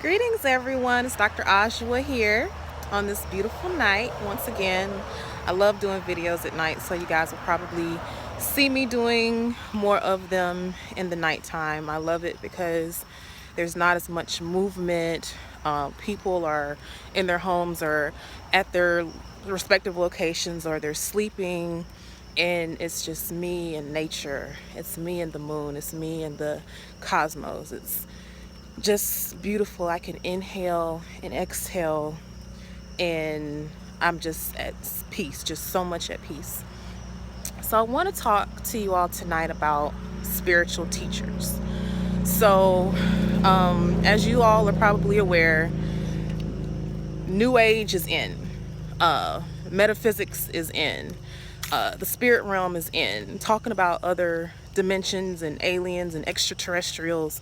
Greetings, everyone. It's Dr. Ajwa here on this beautiful night. Once again, I love doing videos at night, so you guys will probably see me doing more of them in the nighttime. I love it because there's not as much movement. People are in their homes or at their respective locations, or they're sleeping, and it's just me and nature. It's me and the moon. It's me and the cosmos. It's just beautiful. I can inhale and exhale, and I'm just at peace, just so much at peace. So I want to talk to you all tonight about spiritual teachers. So as you all are probably aware, New Age is in, metaphysics is in, the spirit realm is in, talking about other dimensions and aliens and extraterrestrials.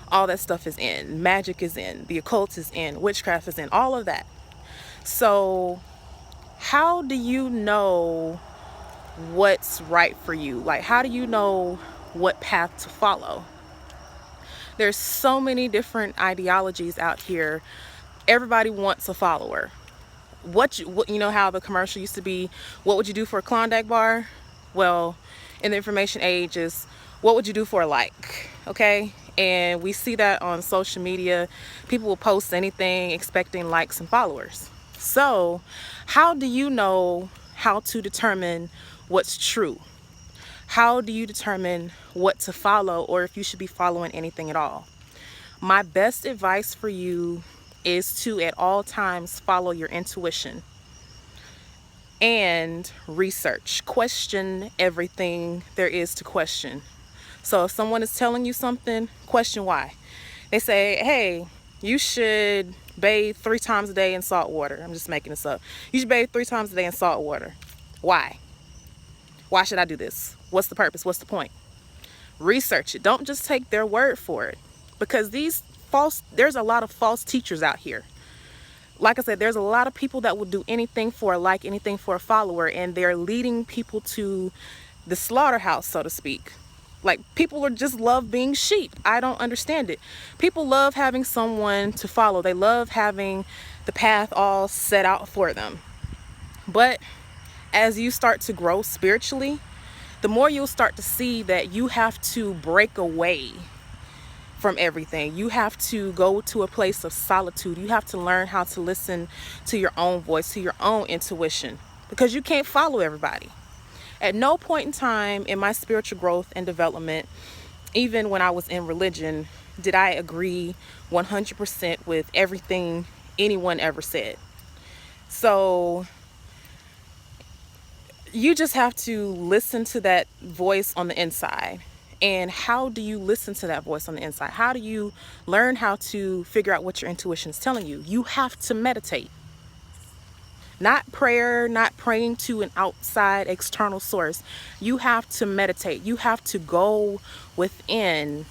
All that stuff is in. Magic is in. The occult is in. Witchcraft is in. All of that. So how do you know what's right for you? Like, how do you know what path to follow? There's so many different ideologies out here. Everybody wants a follower. What you know how the commercial used to be, what would you do for a Klondike bar? Well, in the information age is, what would you do for a like? Okay? And we see that on social media. People will post anything expecting likes and followers. So how do you know how to determine what's true? How do you determine what to follow, or if you should be following anything at all? My best advice for you is to at all times follow your intuition and research. Question everything there is to question. So if someone is telling you something, question why. They say, hey, you should bathe 3 times a day in salt water. I'm just making this up. You should bathe 3 times a day in salt water. Why? Why should I do this? What's the purpose? What's the point? Research it. Don't just take their word for it, because there's a lot of false teachers out here. Like I said, there's a lot of people that will do anything for a like, anything for a follower, and they're leading people to the slaughterhouse, so to speak. Like, people are just love being sheep. I don't understand it. People love having someone to follow. They love having the path all set out for them. But as you start to grow spiritually, the more you'll start to see that you have to break away from everything. You have to go to a place of solitude. You have to learn how to listen to your own voice, to your own intuition, because you can't follow everybody. At no point in time in my spiritual growth and development, even when I was in religion, did I agree 100% with everything anyone ever said. So you just have to listen to that voice on the inside. And how do you listen to that voice on the inside? How do you learn how to figure out what your intuition is telling you? You have to meditate. Not prayer, not praying to an outside external source. You have to meditate. You have to go within.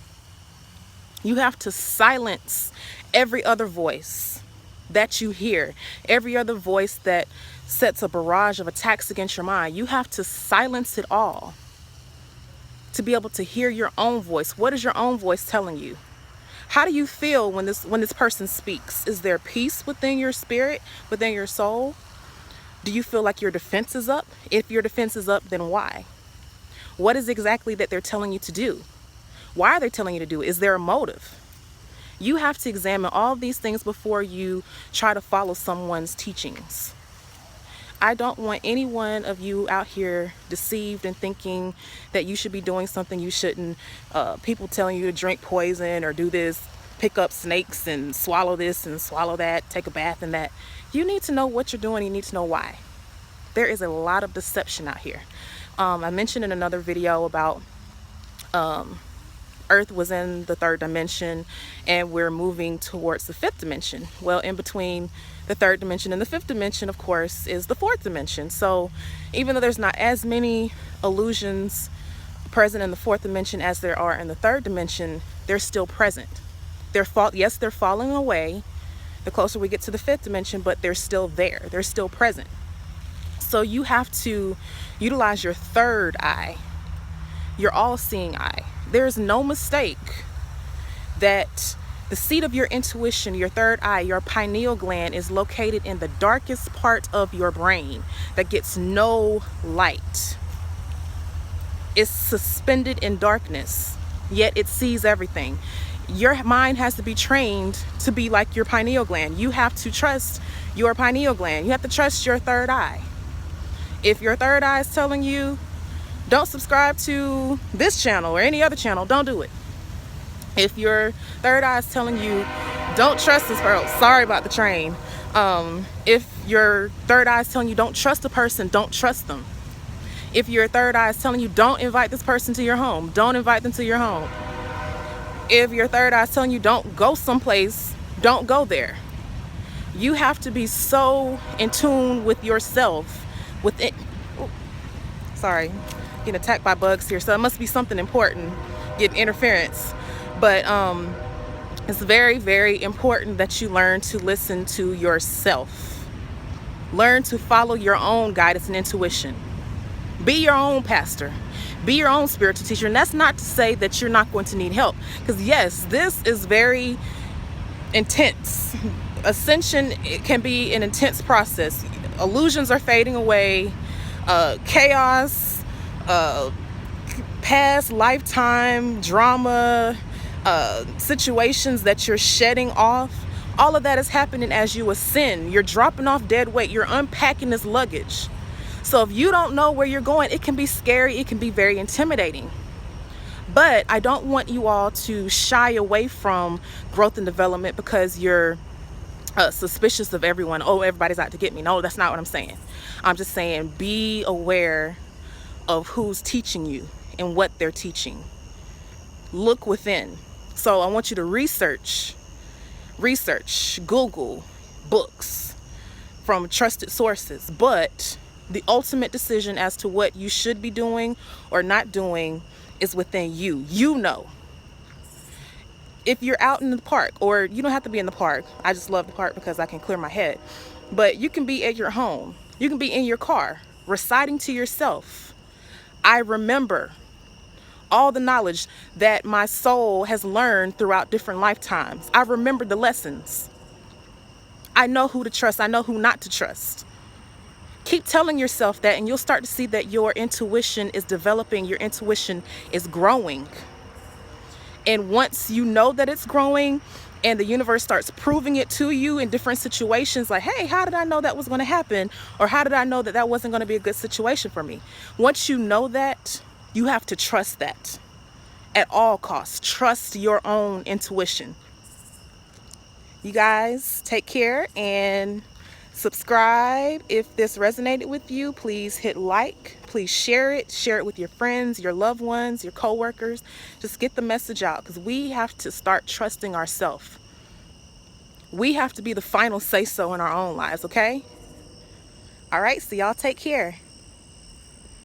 You have to silence every other voice that you hear, every other voice that sets a barrage of attacks against your mind. You have to silence it all to be able to hear your own voice. What is your own voice telling you? How do you feel when this person speaks? Is there peace within your spirit, within your soul? Do you feel like your defense is up? If your defense is up, then why? What is exactly that they're telling you to do? Why are they telling you to do it? Is there a motive? You have to examine all these things before you try to follow someone's teachings. I don't want any one of you out here deceived and thinking that you should be doing something you shouldn't. People telling you to drink poison or do this, pick up snakes and swallow this and swallow that, take a bath in that. You need to know what you're doing. You need to know why. There is a lot of deception out here. I mentioned in another video about Earth was in the 3rd dimension and we're moving towards the 5th dimension. Well, in between the 3rd dimension and the 5th dimension, of course, is the 4th dimension. So even though there's not as many illusions present in the 4th dimension as there are in the 3rd dimension, they're still present. Yes, they're falling away the closer we get to the 5th dimension, but they're still there. They're still present. So you have to utilize your 3rd eye, your all-seeing eye. There's no mistake that The seat of your intuition, your third eye, your pineal gland, is located in the darkest part of your brain that gets no light. It's suspended in darkness, yet it sees everything. Your mind has to be trained to be like your pineal gland. You have to trust your pineal gland. You have to trust your third eye. If your third eye is telling you, don't subscribe to this channel or any other channel, don't do it. If your third eye is telling you, don't trust this person, sorry about the train. If your third eye is telling you, don't trust a person, don't trust them. If your third eye is telling you, don't invite this person to your home, don't invite them to your home. If your third eye is telling you, don't go someplace, don't go there. You have to be so in tune with yourself, with it. Sorry, getting attacked by bugs here, so it must be something important, getting interference. But it's very, very important that you learn to listen to yourself. Learn to follow your own guidance and intuition. Be your own pastor. Be your own spiritual teacher. And that's not to say that you're not going to need help. Because yes, this is very intense. Ascension, it can be an intense process. Illusions are fading away. Chaos, past lifetime drama, situations that you're shedding off, all of that is happening as you ascend. You're dropping off dead weight. You're unpacking this luggage. So if you don't know where you're going, it can be scary. It can be very intimidating. But I don't want you all to shy away from growth and development because you're suspicious of everyone. Oh, everybody's out to get me. No, that's not what I'm saying. I'm just saying be aware of who's teaching you and what they're teaching. Look within. So I want you to research, Google books from trusted sources, but the ultimate decision as to what you should be doing or not doing is within you. You know. If you're out in the park, or you don't have to be in the park. I just love the park because I can clear my head. But you can be at your home. You can be in your car, reciting to yourself. I remember all the knowledge that my soul has learned throughout different lifetimes. I remember the lessons. I know who to trust. I know who not to trust. Keep telling yourself that and you'll start to see that your intuition is developing. Your intuition is growing. And once you know that it's growing and the universe starts proving it to you in different situations, like, hey, how did I know that was going to happen? Or how did I know that that wasn't going to be a good situation for me? Once you know that, you have to trust that at all costs. Trust your own intuition. You guys take care and subscribe. If this resonated with you, please hit like. Please share it with your friends, your loved ones, your coworkers. Just get the message out because we have to start trusting ourselves. We have to be the final say-so in our own lives, okay? All right, so y'all take care.